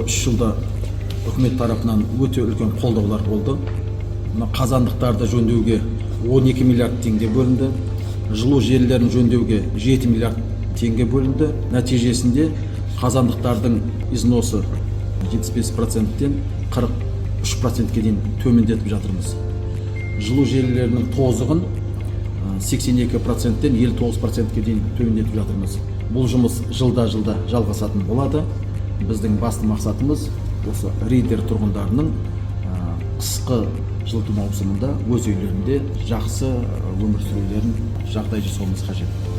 3 жылда үкімет тарапынан өте үлкен қолдаулар болды. Қазандықтарды жөндеуге 12 миллиард теңге бөлінді. Жылу желілерін жөндеуге 7 миллиард теңге бөлінді. Нәтижесінде қазандықтардың износы 75%-тен 43%-ке дейін төмендетіп жатырмыз. Жылу желілерінің тозығын 82%-тен 59%-ке дейін төмендетіп жатырмыз. Бұл жұмыс жылда жалғасатын болады. Біздің басты мақсатымыз осы Риддер тұрғындарының қысқы жылыту маусымында өз үйлерінде жақсы өмір сүрулерін жағдай жасауымыз қажет.